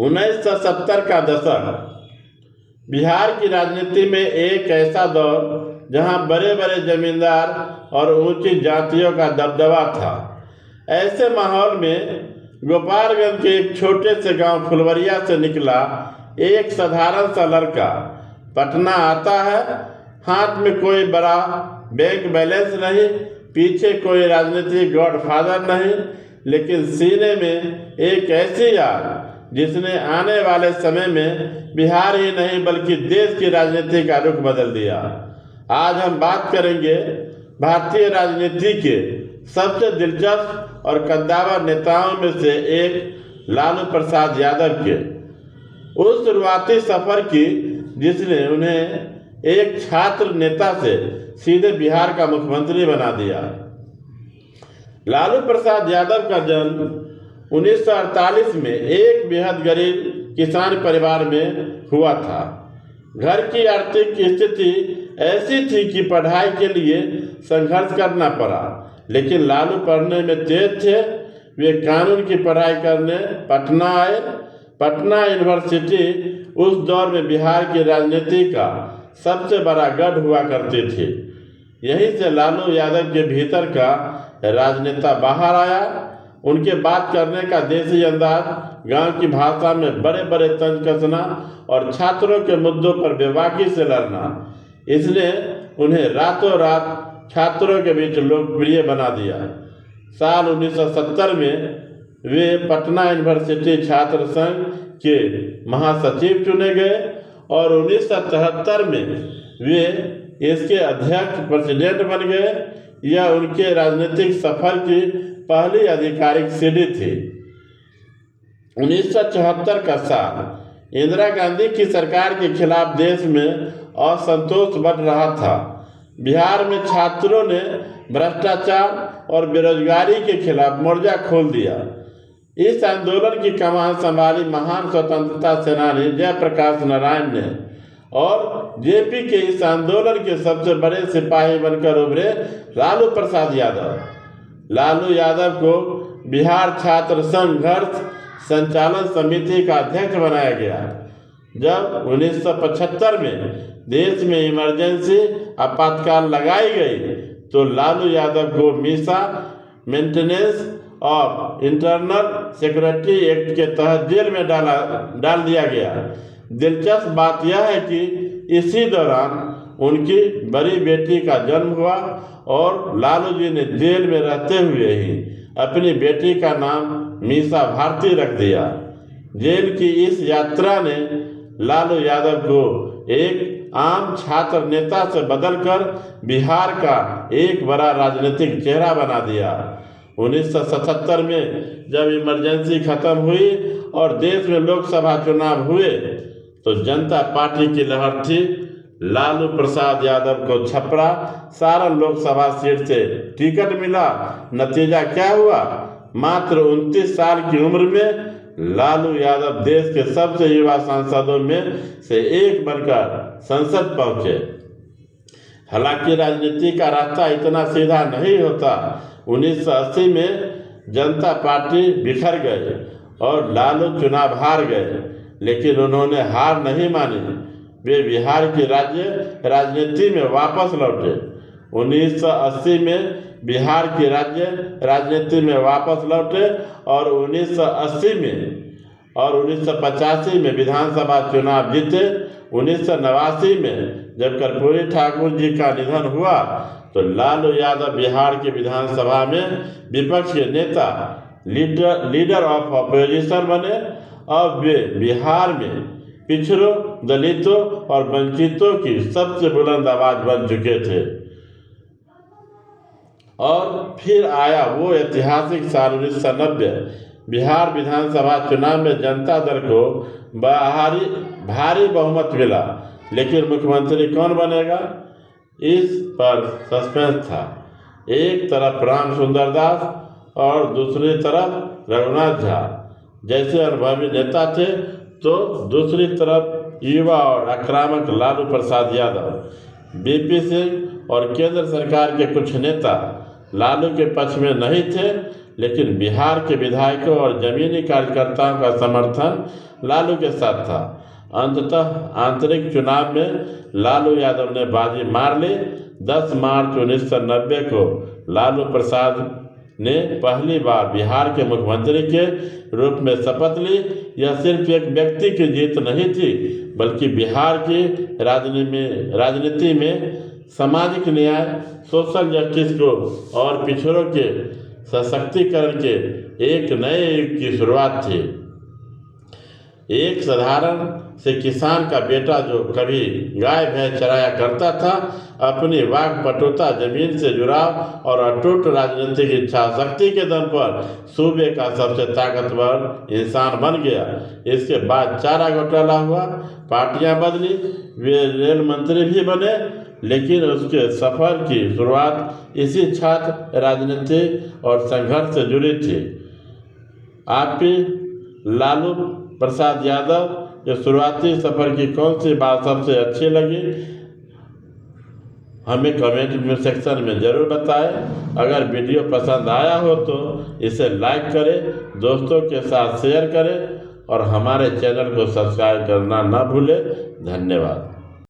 1970 का दशक बिहार की राजनीति में एक ऐसा दौर जहां बड़े बड़े जमींदार और ऊंची जातियों का दबदबा था। ऐसे माहौल में गोपालगंज के एक छोटे से गांव फुलवरिया से निकला एक साधारण सा लड़का पटना आता है। हाथ में कोई बड़ा बैंक बैलेंस नहीं, पीछे कोई राजनीतिक गॉडफादर नहीं, लेकिन सीने में एक ऐसी याद जिसने आने वाले समय में बिहार ही नहीं बल्कि देश की राजनीति का रुख बदल दिया। आज हम बात करेंगे भारतीय राजनीति के सबसे दिलचस्प और कद्दावर नेताओं में से एक लालू प्रसाद यादव के उस शुरुआती सफर की जिसने उन्हें एक छात्र नेता से सीधे बिहार का मुख्यमंत्री बना दिया। लालू प्रसाद यादव का जन्म 1948 में एक बेहद गरीब किसान परिवार में हुआ था। घर की आर्थिक स्थिति ऐसी थी कि पढ़ाई के लिए संघर्ष करना पड़ा, लेकिन लालू पढ़ने में तेज थे। वे कानून की पढ़ाई करने पटना आए। पटना यूनिवर्सिटी उस दौर में बिहार की राजनीति का सबसे बड़ा गढ़ हुआ करती थी। यहीं से लालू यादव के भीतर का राजनेता बाहर आया। उनके बात करने का देसी अंदाज, गांव की भाषा में बड़े बड़े तंज कसना और छात्रों के मुद्दों पर बेबाकी से लड़ना, इसने उन्हें रातों रात छात्रों के बीच लोकप्रिय बना दिया। साल 1970 में वे पटना यूनिवर्सिटी छात्र संघ के महासचिव चुने गए और 1973 में वे इसके अध्यक्ष प्रेसिडेंट बन गए। यह उनके राजनीतिक सफर की पहली आधिकारिक सीढ़ी थी। 1974 का साल इंदिरा गांधी की सरकार के खिलाफ देश में असंतोष बढ़ रहा था। बिहार में छात्रों ने भ्रष्टाचार और बेरोजगारी के खिलाफ मोर्चा खोल दिया। इस आंदोलन की कमान संभाली महान स्वतंत्रता सेनानी जयप्रकाश नारायण ने और जेपी के इस आंदोलन के सबसे बड़े सिपाही बनकर उभरे लालू प्रसाद यादव। लालू यादव को बिहार छात्र संघर्ष संचालन समिति का अध्यक्ष बनाया गया। जब 1975 में देश में इमरजेंसी आपातकाल लगाई गई तो लालू यादव को Misa maintenance of internal security act के तहत जेल में डाल दिया गया। दिलचस्प बात यह है कि इसी दौरान उनकी बड़ी बेटी का जन्म हुआ और लालू जी ने जेल में रहते हुए ही अपनी बेटी का नाम मीसा भारती रख दिया। जेल की इस यात्रा ने लालू यादव को एक आम छात्र नेता से बदलकर बिहार का एक बड़ा राजनीतिक चेहरा बना दिया। 1977 में जब इमरजेंसी खत्म हुई और देश में लोकसभा चुनाव हुए तो जनता पार्टी की लहर थी। लालू प्रसाद यादव को छपरा सारण लोकसभा सीट से टिकट मिला। नतीजा क्या हुआ? मात्र 29 साल की उम्र में लालू यादव देश के सबसे युवा सांसदों में से एक बनकर संसद पहुंचे। हालांकि राजनीति का रास्ता इतना सीधा नहीं होता। 1980 में जनता पार्टी बिखर गए और लालू चुनाव हार गए, लेकिन उन्होंने हार नहीं मानी। वे बिहार की राजनीति में वापस लौटे। 1980 में बिहार की राजनीति में वापस लौटे और 1980 में और 1985 में विधानसभा चुनाव जीते। 1989 में जब कर्पूरी ठाकुर जी का निधन हुआ तो लालू यादव बिहार की विधानसभा में विपक्ष के नेता लीडर ऑफ अपोजिशन बने। अब वे बिहार में पिछड़ों, दलितों और वंचितों की सबसे बुलंद आवाज बन चुके थे। और फिर आया वो ऐतिहासिक साल 1990। बिहार विधानसभा चुनाव में जनता दल को भारी बहुमत मिला, लेकिन मुख्यमंत्री कौन बनेगा, इस पर सस्पेंस था। एक तरफ राम सुंदर दास और दूसरी तरफ रघुनाथ झा जैसे अनुभवी नेता थे, तो दूसरी तरफ युवा और आक्रामक लालू प्रसाद यादव। बीपी सिंह और केंद्र सरकार के कुछ नेता लालू के पक्ष में नहीं थे, लेकिन बिहार के विधायकों और जमीनी कार्यकर्ताओं का समर्थन लालू के साथ था। अंततः आंतरिक चुनाव में लालू यादव ने बाजी मार ली। 10 मार्च 1990 को लालू प्रसाद ने पहली बार बिहार के मुख्यमंत्री के रूप में शपथ ली। यह सिर्फ एक व्यक्ति की जीत नहीं थी, बल्कि बिहार की राजनीति में सामाजिक न्याय, सोशल जस्टिस को और पिछड़ों के सशक्तिकरण के एक नए युग की शुरुआत थी। एक साधारण से किसान का बेटा जो कभी गाय भैंस चराया करता था, अपनी वाकपटुता, जमीन से जुड़ाव और अटूट राजनीतिक इच्छा शक्ति के दम पर सूबे का सबसे ताकतवर इंसान बन गया। इसके बाद चारा घोटाला हुआ, पार्टियां बदली, वे रेल मंत्री भी बने, लेकिन उसके सफर की शुरुआत इसी छात्र राजनीति और संघर्ष से जुड़ी थी। आपकी लालू प्रसाद यादव के शुरुआती सफ़र की कौन सी बात सबसे अच्छी लगी, हमें कमेंट में सेक्शन में ज़रूर बताएं। अगर वीडियो पसंद आया हो तो इसे लाइक करें, दोस्तों के साथ शेयर करें और हमारे चैनल को सब्सक्राइब करना ना भूलें। धन्यवाद।